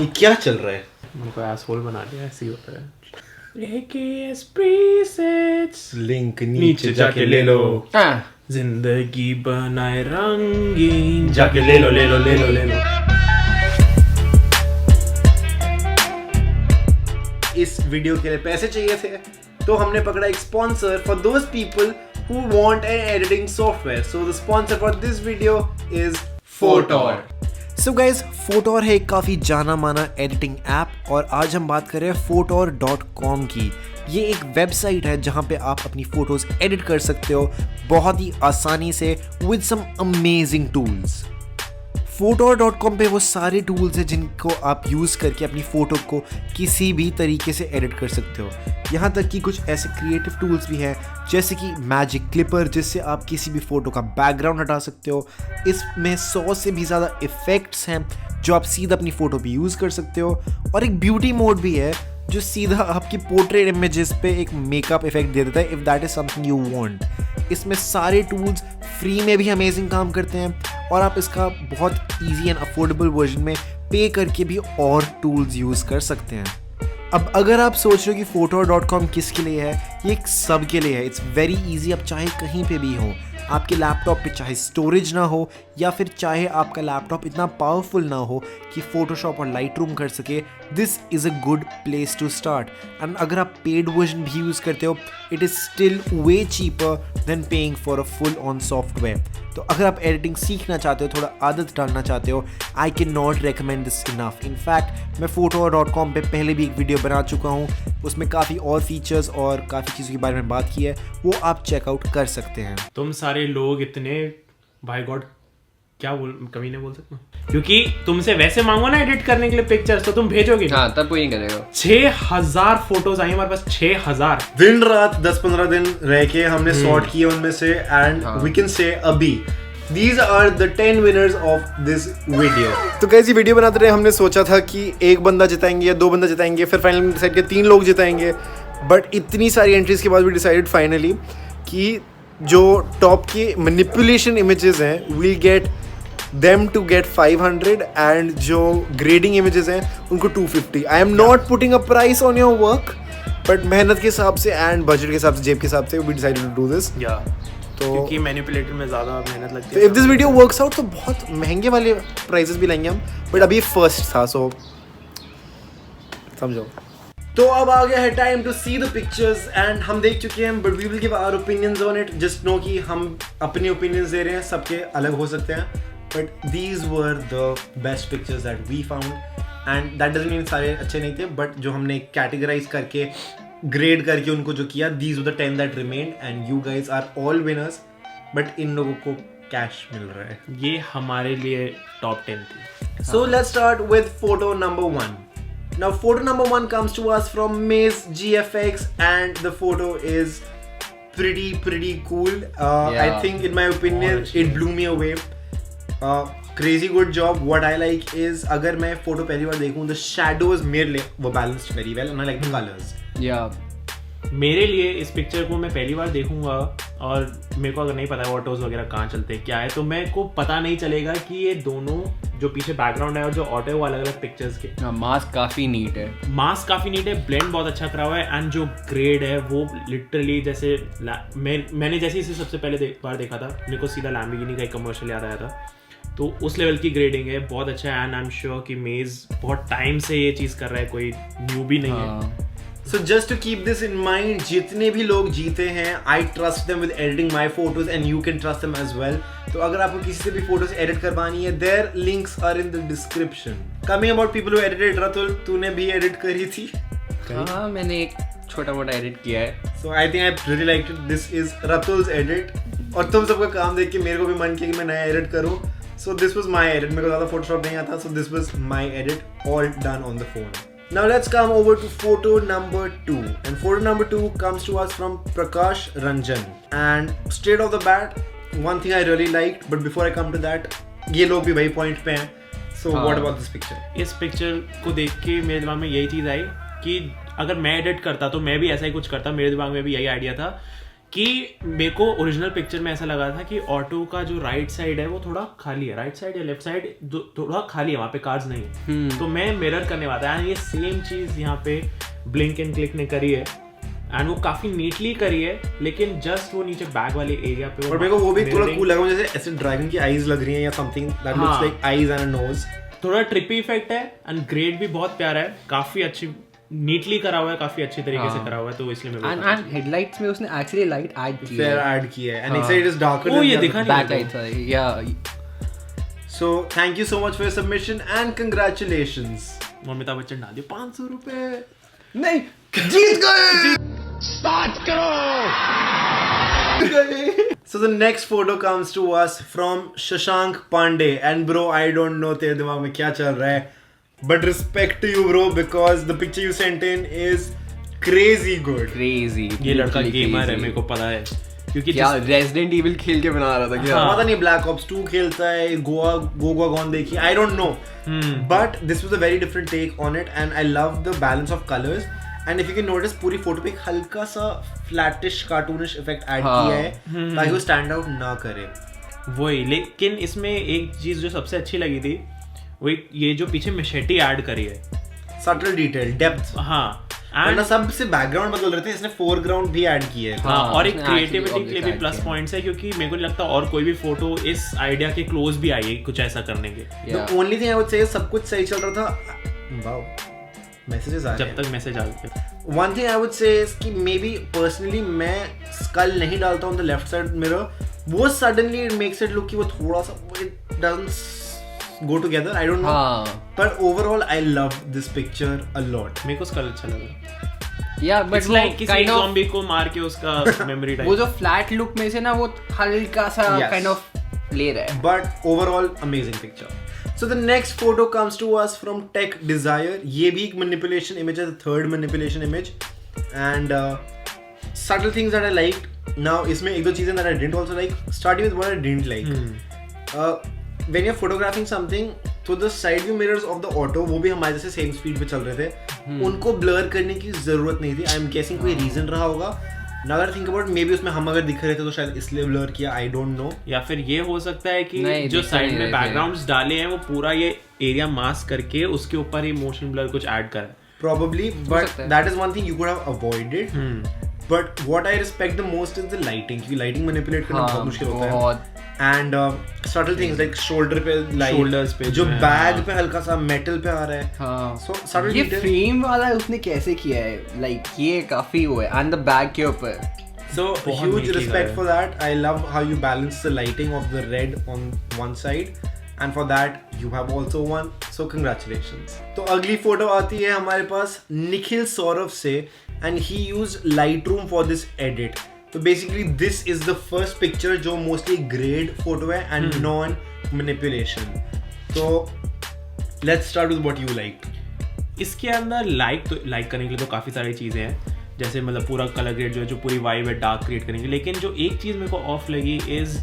ये क्या चल रहा है? उनको एसहोल बना दिया, ऐसे ही होता है। AKS presets लिंक नीचे जाके ले लो, जिंदगी बनाए रंगीन, जाके ले लो ले लो ले लो ले लो। इस वीडियो के लिए पैसे चाहिए थे तो हमने पकड़ा एक sponsor for those people who want an editing software. So the sponsor for this video is Photor. So guys, Photor है एक काफ़ी जाना माना एडिटिंग ऐप और आज हम बात कर रहे हैं Photor.com की। ये एक वेबसाइट है जहाँ पे आप अपनी फ़ोटोज़ एडिट कर सकते हो बहुत ही आसानी से with some amazing tools. Photor.com पे वो सारे टूल्स हैं जिनको आप यूज़ करके अपनी फ़ोटो को किसी भी तरीके से एडिट कर सकते हो। यहाँ तक कि कुछ ऐसे क्रिएटिव टूल्स भी हैं जैसे कि मैजिक क्लिपर, जिससे आप किसी भी फ़ोटो का बैकग्राउंड हटा सकते हो। इसमें 100 से भी ज़्यादा इफ़ेक्ट्स हैं जो आप सीधा अपनी फ़ोटो पे यूज़ कर सकते हो, और एक ब्यूटी मोड भी है जो सीधा आपकी पोर्ट्रेट इमेजेस पे एक मेकअप इफेक्ट दे देता है, if that is something you want. इसमें सारे टूल्स फ्री में भी अमेजिंग काम करते हैं और आप इसका बहुत इजी एंड अफोर्डेबल वर्जन में पे करके भी और टूल्स यूज़ कर सकते हैं। अब अगर आप सोच रहे हो कि Photor.com किसके लिए है, ये सब के लिए है। It's very easy. आप चाहे कहीं पे भी हो, आपके लैपटॉप पे चाहे स्टोरेज ना हो या फिर चाहे आपका लैपटॉप इतना पावरफुल ना हो कि फोटोशॉप और लाइटरूम कर सके, this is a good place to start. And अगर आप पेड वर्जन भी यूज़ करते हो, it is still way cheaper than paying for a full on software. तो अगर आप एडिटिंग सीखना चाहते हो, थोड़ा आदत डालना चाहते हो, I can not recommend this enough. In fact मैं Photor.com पे पहले भी एक वीडियो बना चुका हूँ, उसमें काफ़ी और फीचर्स और काफ़ी चीज़ों के बारे में बात की है, वो आप चेकआउट कर सकते हैं। तुम सारे लोग इतने बाय गॉड क्या कभी नहीं बोल सकता, क्योंकि तुमसे वैसे मांगो ना एडिट करने के लिए पिक्चर्स तो तुम भेजोगे। हाँ, तब कोई नहीं करेगा। 6000 फोटोज आई हमारे पास, 6000 दिन रात 10-15 दिन रह के हमने सॉर्ट किए उनमें से, एंड वी कैन से अभी These are the 10 winners of this video. तो कैसी वीडियो बनाते रहे, हमने सोचा था कि एक बंदा जिताएंगे या 2 बंदा जिताएंगे, फिर फाइनली डिसाइड किया 3 लोग जिताएंगे। बट इतनी सारी एंट्रीज के बाद भी डिसाइडेड फाइनली कि जो टॉप की मैनिपुलेशन इमेजेस हैं we'll get them to get 500 and जो ग्रेडिंग इमेजेस हैं उनको 250. I am not putting a price on your work, but मेहनत के हिसाब से एंड बजट के हिसाब से, जेब के हिसाब से we decided to do this. तो क्योंकि मैनिपुलेटर में ज़्यादा मेहनत लगती है। तो if this video works out तो बहुत महंगे वाले प्राइसेस भी लेंगे हम, बट अभी फर्स्ट था, सो समझो। तो अब आ गया है time to see the pictures, and हम देख चुके हैं, but we will give our opinions on it. Just know कि हम अपने ओपिनियंस दे रहे हैं, सबके अलग हो सकते हैं, but these were the best pictures that we found, and that doesn't mean सारे अच्छे नहीं थे, बट जो हमने कैटेगराइज करके ग्रेड करके उनको जो किया, these were the 10 that remained, and you guys are all winners, but इन लोगों को कैश मिल रहा है। ये हमारे लिए टॉप 10 थी। So let's start with photo number 1. Now photo number 1 comes to us from Maze GFX, and the photo is pretty cool. I think in my opinion it blew me away. Crazy good job. What I like is अगर मैं photo पहली बार देखूं, the shadows मेरे लिए वो balanced very well, and I like the colors. मेरे लिए इस पिक्चर को मैं पहली बार देखूंगा और मेरे को अगर नहीं पता है ऑटोज वगैरह कहाँ चलते हैं क्या है, तो मेरे को पता नहीं चलेगा कि ये दोनों जो पीछे बैकग्राउंड है और जो ऑटो है वो अलग अलग पिक्चर्स के। मास्क काफी नीट है, ब्लेंड बहुत अच्छा करा हुआ है, एंड जो ग्रेड है वो लिटरली जैसे मैंने जैसे इसे सबसे पहले बार देखा था, मेरे को सीधा लैम्बोर्गिनी का एक कमर्शियल याद आया था, तो उस लेवल की ग्रेडिंग है, बहुत अच्छा है। एंड आई एम श्योर कि मेज बहुत टाइम से ये चीज़ कर रहा है, कोई न्यू भी नहीं है। So just to keep this in mind, जितने भी लोग जीते हैं, I trust them with editing my photos, and you can trust them as well. तो अगर आपको किसी से भी फोटोज एडिट करवानी है, their links are in the description. Coming about people who edited, Ratul तूने भी एडिट करी थी? हाँ, मैंने एक छोटा मोटा एडिट किया है। So I think I really liked it. This is Ratul's edit. और तुम सबका काम देख के मेरे को भी मन किया कि मैं नया एडिट करूँ. So this was my edit. मेरे को ज़्यादा फोटोशॉप नहीं आता, so this was my edit, all done on the phone. Now let's come over to photo number 2, and photo number 2 comes to us from Prakash Ranjan, and straight off the bat, one thing I really liked, but before I come to that, ये लोग भी वही point पे हैं, so what about this picture? इस picture को देख के मेरे दिमाग में यही चीज़ आई कि अगर मैं एडिट करता तो मैं भी ऐसा ही कुछ करता। मेरे दिमाग में भी यही आइडिया था कि मेरे को ओरिजिनल पिक्चर में ऐसा लगा था कि ऑटो का जो राइट साइड है वो थोड़ा खाली है, राइट साइड या लेफ्ट साइड थोड़ा खाली है, वहाँ पे कार्स नहीं है। तो मैं मिरर करने वाला था, ये सेम चीज यहाँ पे ब्लिंक एंड क्लिक ने करी है एंड वो काफी नीटली करी है, लेकिन जस्ट वो नीचे बैक वाले एरिया पे और मेरे को वो भी थोड़ा कूल लगा, जैसे ऐसे ड्रैगन की आईज लग रही हैं या something that looks like eyes and a knows. थोड़ा ट्रिपी इफेक्ट है एंड ग्रेड भी बहुत प्यारा है, काफी अच्छी नीटली करा हुआ है, काफी अच्छी तरीके से करा हुआ है, तो इसलिए मैं एंड हेडलाइट्स में उसने एक्चुअली लाइट ऐड की है, फेयर ऐड किया है एंड एक साइड इज डार्कर ओ ये दिखा नहीं बैक लाइट्स है या। So thank you so much for your submission and congratulations. और अमिताभ बच्चन डाल दिया 500 रुपए, नहीं जीत गए, स्टार्ट करो। So the next photo comes to us from Shashank Pandey and bro I don't know तेरे दिमाग में क्या चल रहा है, but respect to you bro because the picture you sent in is crazy good. crazy ये लड़का गेमर है, मेरे को पता है, क्योंकि क्या रेजिडेंट इविल खेल के बना रहा था क्या? पता नहीं, ब्लैक ऑप्स 2 खेलता है, Gurgaon देखी, I don't know. But this was a very different take on it and I love the balance of colors. And if you can notice पूरी फोटो पे एक हल्का सा फ्लैटिश कार्टूनिश इफेक्ट ऐड किया है ताकि वो स्टैंड आउट ना करे। वही, लेकिन इसमें एक चीज जो सबसे अच्छी लगी थी वो ये जो पीछे मेशेटी ऐड करी है, सटल डिटेल, डेप्थ। हाँ एंड सबसे बैकग्राउंड बदल रहे थे, इसने फोरग्राउंड भी ऐड किया है। हाँ, और एक क्रिएटिविटी के लिए भी प्लस पॉइंट्स है, क्योंकि मेरे को नहीं लगता और कोई भी फोटो इस आइडिया के क्लोज भी आई है कुछ ऐसा करने के। The only thing I would say सब कुछ सही चल रहा था। वाओ, मैसेजेस आ रहे हैं। जब तक मैसेज आ गए। One thing I would say is कि maybe personally मैं skull नहीं डालता हूँ the left side mirror, वो suddenly it makes it look कि वो थोड़ा सा it doesn't go together, I don't know. But overall I love this picture a lot. मेरे को स्कल अच्छा लगा। या बट लाइक किसी ज़ॉम्बी को मार के उसका मेमोरी टाइप, वो जो फ्लैट लुक में से ना वो हल्का सा काइंड ऑफ ले रहा है। But overall amazing picture. So the next photo comes to us from Tech Desire. ये भी एक manipulation image है, the third manipulation image, and subtle things that I liked. Now इसमें एक दो चीजें that I didn't also like. Starting with what I didn't like. When you're photographing something, तो the side view mirrors of the auto वो भी हमारे जैसे same speed पे चल रहे थे, उनको blur करने की जरूरत नहीं थी। I'm guessing कोई reason रहा होगा। Now that I think about it, maybe उसमें हम अगर दिख रहे थे तो शायद इसलिए ब्लर किया, I don't know. या फिर ये हो सकता है कि जो साइड में बैकग्राउंड्स डाले हैं वो पूरा ये एरिया मास्क करके उसके ऊपर ही मोशन ब्लर कुछ ऐड करा है। Probably, but that is one thing you could have avoided. But what I respect the most is the lighting. क्योंकि lighting manipulate करना बहुत मुश्किल होता है. And subtle things like shoulder पे light, shoulders पे जो बैग पे हल्का सा metal पे आ रहा है. हाँ. So subtle ये details. frame वाला उसने कैसे किया है? Like ये काफी वो है. And the bag के ऊपर. So huge respect for that. I love how you balance the lighting of the red on one side. And for that you have also won. So congratulations. तो अगली photo आती है हमारे पास निखिल सौरभ से and he used Lightroom for this edit. So basically this is the first picture जो mostly grade photo है and non manipulation. So let's start with what you liked. इसके अंदर लाइक करने के लिए तो काफ़ी सारी चीज़ें हैं, जैसे मतलब पूरा कलर ग्रेड जो पूरी वाइब है डार्क क्रिएट करेंगे, लेकिन जो एक चीज़ मेरे को ऑफ लगी इज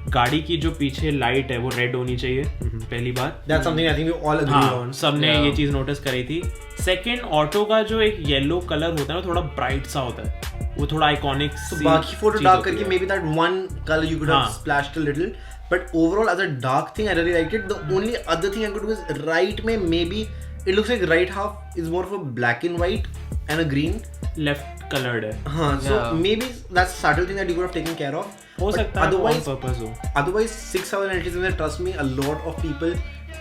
गाड़ी की जो पीछे लाइट है वो रेड होनी चाहिए, पहली बात। That's something I think we all agree on. सबने ये चीज़ नोटिस करी थी। सेकंड, ऑटो का जो एक येलो कलर होता है ना थोड़ा ब्राइट सा होता है, वो थोड़ा आइकॉनिक। So बाकी फोटो डार्क करके maybe that one color you could have splashed a little, but overall as a dark thing I really liked it. The only other thing I could do is right में maybe it looks like right half is more of a black and white and a green. Left colored है। हाँ, so maybe that's a subtle thing that you could have taken care of. हो सकता है on purpose हो। Otherwise 6,000 LTs, trust me, a lot of people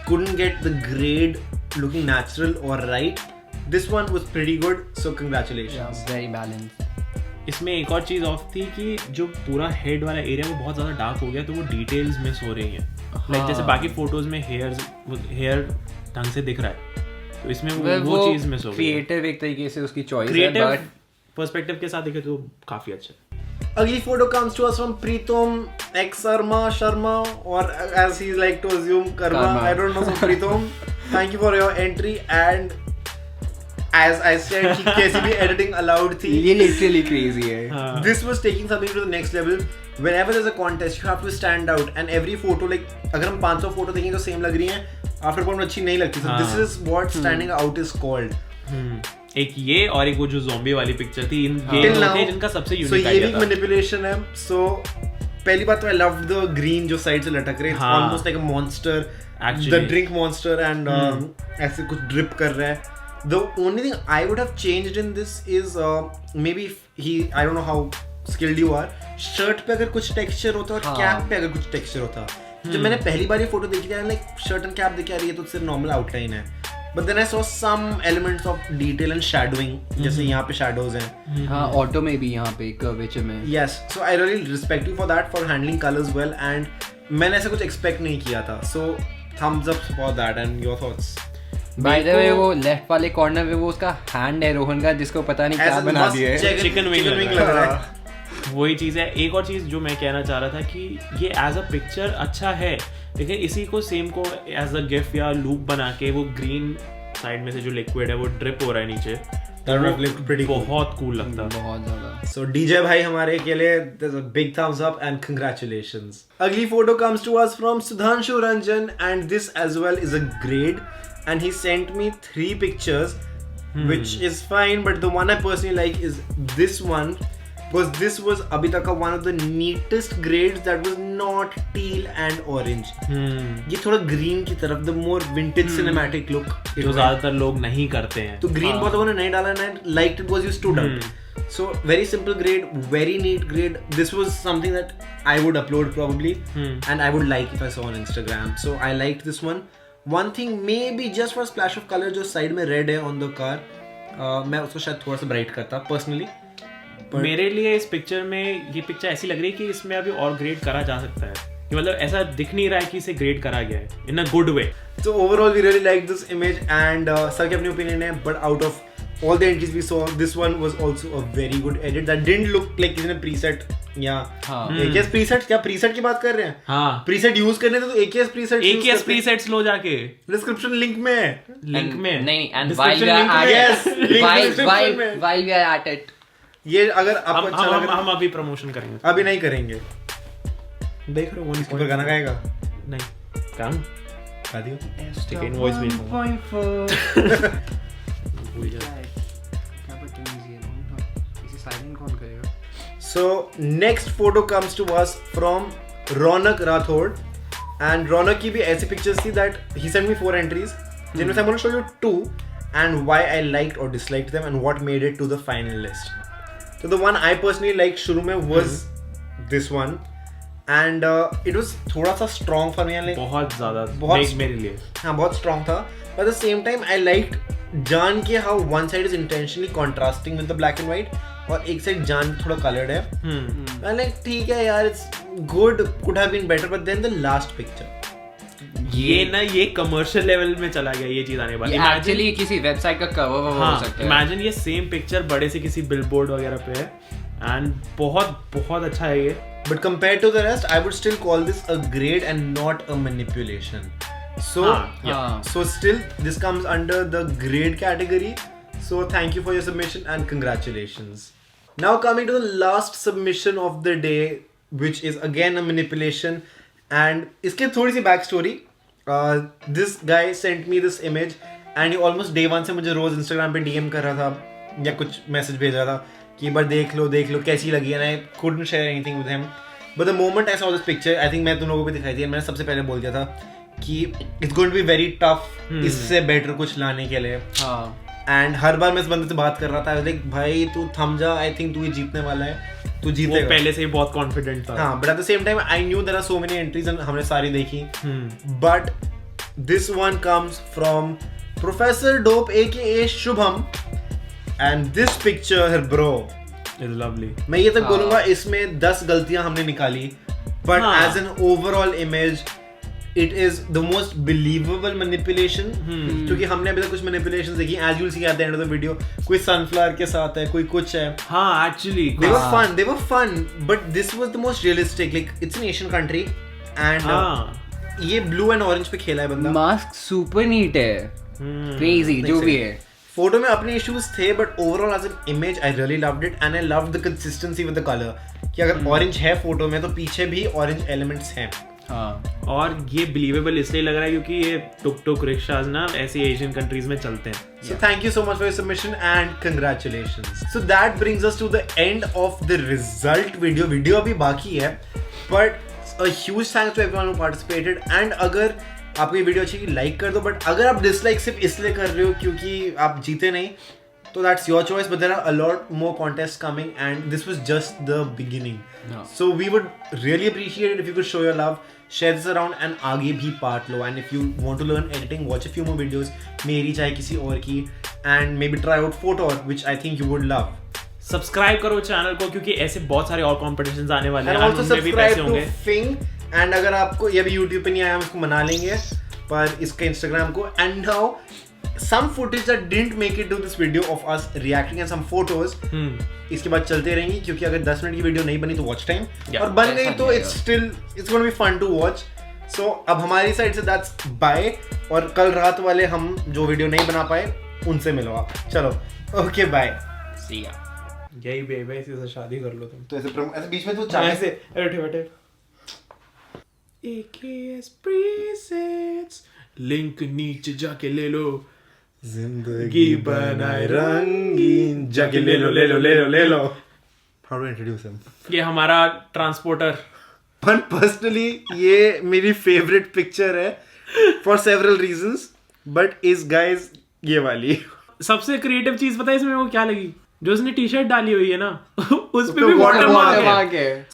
couldn't get the grade looking natural or right. This one was pretty good, so congratulations. Yeah, very balanced. इसमें एक और चीज़ of थी कि जो पूरा हेड वाला एरिया वो बहुत ज़्यादा डार्क हो गया, तो वो डिटेल्स मिस हो रही हैं। लाइक जैसे बाकी फोटोज में हेयर ढंग से दिख रहा है, तो इसमें वो चीज़ मिस हो गई। क्रिएटिव एक तरीके से उसकी चॉइस है, क्रिएटिव पर्सपेक्टिव के साथ देखे तो काफ़ी अच्छा है। अगली photo comes to us from Pritom X Sharma or as he like to assume Karma. I don't know. So Pritom, thank you for your entry, and as I said कि कैसी भी editing allowed थी। ये literally crazy है। This was taking something to the next level. Whenever there's a contest, you have to stand out, and every photo like अगर हम 500 photo देखेंगे तो सेम लग रही हैं, after point अच्छी नहीं लगती। So this is what standing out is called. एक ये और एक वो जो zombie वाली पिक्चर थी, ये Till दो now, थे जिनका सबसे so यूनिक ये भी आइडिया था। manipulation है. So पहली बात तो I loved the green जो साइड से लटक रहे, it's हाँ. almost like a monster, Actually. the drink monster, and ऐसे कुछ drip कर रहा है. The only thing I would have changed in this is maybe if I don't know how skilled you are, shirt पे अगर कुछ texture होता और कैप पे अगर कुछ texture होता. जब मैंने पहली बार ये फोटो देखी थी, like शर्ट एंड कैप देखी, ये तो सिर्फ नॉर्मल आउटलाइन है. But then I saw some elements of detail and shadowing, जैसे यहाँ पे shadows हैं. हाँ, ऑटो में भी यहाँ पे कर्वेचर में. Yes, so I really respect you for that, for handling colors well, and मैंने ऐसा कुछ expect नहीं किया था. So thumbs up for that, and your thoughts. By the way, वो लेफ्ट वाले कॉर्नर में वो उसका हैंड है रोहन का, जिसको पता नहीं क्या बना दिया है. Chicken wing लग रहा है. वही चीज़ है. एक और चीज़ जो मैं कहना चाह रहा था कि ये एज अ पिक्चर अच्छा है, लेकिन इसी को सेम को एज अ गिफ या लूप बना के वो ग्रीन साइड में से जो लिक्विड है वो ड्रिप हो रहा है नीचे, बहुत कूल लगता है. बहुत ज्यादा. So DJ भाई हमारे के लिए there's a big thumbs up and congratulations. अगली photo comes to us from Sudhanshu Ranjan, and this as well is a grade, and he sent me 3 pictures, which is fine, but the one I personally like is this one. Because this was अभी तक का one of the neatest grades that was not teal and orange. ये थोड़ा green की तरफ, the more vintage cinematic look. जो ज़्यादातर लोग नहीं करते हैं. तो green बहुत लोगों ने नहीं डाला, and I liked it because you stood out. So very simple grade, very neat grade. This was something that I would upload probably, and I would like if I saw on Instagram. So I liked this one. One thing maybe just for a splash of color, जो side में red है on the car, मैं उसको शायद थोड़ा सा bright करता personally. मेरे लिए इस पिक्चर में ये पिक्चर ऐसी लग रही है कि इसमें अभी और ग्रेड करा जा सकता है, कि मतलब ऐसा दिख नहीं रहा है कि इसे ग्रेड करा गया है in a good way. So overall we really liked this image, and sir की अपनी opinion है, but out of all the entries we saw, this one was also a very good edit that didn't look like किसी ने preset या AKS preset, क्या preset की बात कर रहे हैं? हाँ, preset use करने तो AKS presets लो जाके description link में है. लिंक में नहीं, and while we are at it, ये अगर आपको अच्छा लग रहा है, हम अभी प्रमोशन करेंगे. अभी नहीं करेंगे. देख रहे हो इसके ऊपर गाना गाएगा? नहीं, काम गा दियो. ठीक है, इनवॉइस भेज दूंगा. भूल जा. क्या बदतमीजी है, इसे साइलेंट कौन करेगा? So next photo comes to us from Ronak Rathod, and Ronak की भी ऐसी pictures थी that he sent me 4 entries, जिनमें से I'm going to show you 2 and why I liked or disliked them and what made it to the final list. So the one I personally liked शुरू में was this one, and it was थोड़ा सा strong for me, like बहुत ज़्यादा मेरे लिए. हाँ, बहुत strong था. But at the same time I liked जान के how one side is intentionally contrasting with the black and white, और एक साइड जान थोड़ा colored है. I like ठीक है यार, it's good, could have been better, but then the last picture. ये कमर्शियल लेवल में चला गया ये चीज आने वाली. एक्चुअली किसी वेबसाइट का कवर हो सकता है. इमेजिन ये सेम पिक्चर बड़े से किसी बिलबोर्ड वगैरह पे है, एंड बहुत अच्छा है ये. But compared to the rest, I would still call this a grade and not a manipulation. So so still this comes under the grade category. So thank you for your submission and congratulations. Now coming to the last submission of the day, which is again a manipulation. And इसके थोड़ी सी back story. This guy sent me this image, and he almost day one से मुझे रोज Instagram पे DM कर रहा था या कुछ मैसेज भेज रहा था कि एक बार देख लो कैसी लगी. And I couldn't share anything with him. But the moment I saw this picture, I think मैं तुम लोगों को भी दिखाई थी, मैंने सबसे पहले बोल दिया था कि it's going to be very tough इससे बेटर कुछ लाने के लिए. एंड हर बार मैं इस बंदे से बात कर रहा था, लाइक भाई तू थम जा, आई थिंक तू ही जीतने वाला है, तू जीतेगा. पहले से ही बहुत कॉन्फिडेंट था. हाँ, but at the same time I knew there are so many entries and हमने सारी देखी. But this one comes from professor dope AKA Shubham, and this picture bro is lovely. मैं ये तक बोलूंगा इसमें 10 गलतियां हमने निकाली, but as an overall image it is the most believable manipulation. क्योंकि हमने अभी तक कुछ manipulations देखी, as you'll see at the end of the video, कोई sunflower के साथ है, कोई कुछ है. हाँ, actually they were fun, but this was the most realistic. Like it's an Asian country, and ये blue and orange पे खेला है बंदा. Mask super neat है, crazy जो भी है. फोटो में अपने issues थे, but overall as an image I really loved it, and I loved the consistency with the color. कि अगर orange है फोटो में तो पीछे भी orange elements हैं. हाँ और ये बिलीवेबल इसलिए लग रहा है क्योंकि ये टुक टुक रिक्शाज ना ऐसी एशियन कंट्रीज में चलते हैं. So thank you so much for your submission and congratulations. So that brings us to the end of the result video. Video अभी बाकी है, but a huge thanks to everyone who participated. And अगर आपको ये video अच्छी लगी like कर दो, बट अगर आप डिसलाइक सिर्फ इसलिए कर रहे हो क्योंकि आप जीते नहीं, तो that's your choice. But there are a lot more contests coming, and this was just the beginning. No. So we would really appreciate it if you could show your love. Share this around and आगे भी part low. And if you want to learn editing, watch a few more videos. मेरी चाहे किसी और की, and maybe try out Photor, which I think you would love. Subscribe करो channel को क्योंकि ऐसे बहुत सारे और कॉम्पिटिशंस आने वाले हैं. And also उनमें भी subscribe पैसे to होंगे. Fing. And अगर आपको ये भी YouTube पे नहीं आया, हम इसको मना लेंगे, पर इसका Instagram को. And now some footage that didn't make it to this video of us reacting and some photos इसके बाद चलते रहेंगी क्योंकि अगर 10 मिनट की वीडियो नहीं बनी तो वॉच टाइम, और बन गई तो it's going to be fun to watch. So अब हमारी साइड से that's bye, और कल रात वाले हम जो वीडियो नहीं बना पाए उनसे मिलो आप. चलो ओके बाय. see ya. यही बेबे इसी से शादी कर लो तुम. तो ऐसे बीच में तो चाहे ऐसे बैठे बैठे AKS presents लिंक नीचे जाके ले लो, जिंदगी बनाए रंगीन, जाके ले लो ले लो ले लो ले लो. How to introduce him? ये हमारा ट्रांसपोर्टर. But personally ये मेरी favorite picture है for several reasons, but is guys ये वाली. सबसे क्रिएटिव चीज पता है इसमें वो क्या लगी? जो उसने टी शर्ट डाली हुई है ना उस पे भी वाटरमार्क है.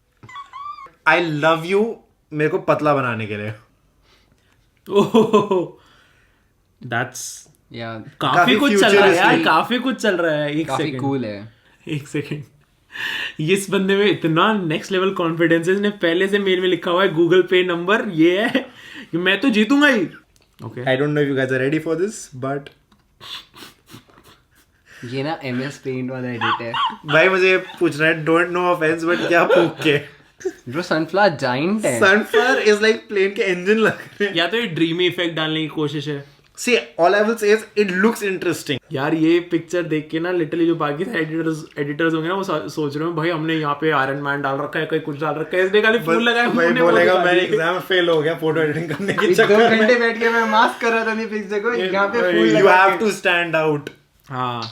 I love you मेरे को पतला बनाने के लिए. ओह दैट्स Yeah, काफी कुछ चल रहा है यार, काफी कुछ चल रहा है. एक काफी सेकंड cool है. एक सेकंड. इस बंदे में इतना नेक्स्ट लेवल कॉन्फिडेंस है. इसने पहले से मेल में लिखा हुआ है गूगल पे नंबर ये है कि मैं तो जीतूंगा ही. Okay I don't know if you guys are ready for this, but ये ना MS Paint वाला एडिट है. भाई मुझे पूछना है, डोंट नो ऑफेंस, बट क्या फूक के Bro, sunflower giant है. Sunflower is like प्लेन के इंजन लग रहे हैं. या तो ये ड्रीमी इफेक्ट डालने की कोशिश है. See, all I will say is it looks interesting. यार ये पिक्चर देख के ना लिटरली जो बाकी एडिटर्स होंगे ना वो सोच रहे हो भाई हमने यहाँ पे आयरन मैन डाल रखा है, कोई कुछ डाल रखा है, इसने खाली फूल लगाया. भाई बोलेगा मैं एग्जाम में फेल हो गया फोटो एडिटिंग करने के चक्कर में. 2 घंटे बैठ के मैं मास्क कर रहा था नहीं पिक्चर को, यहाँ पे फूल You have to stand out. हाँ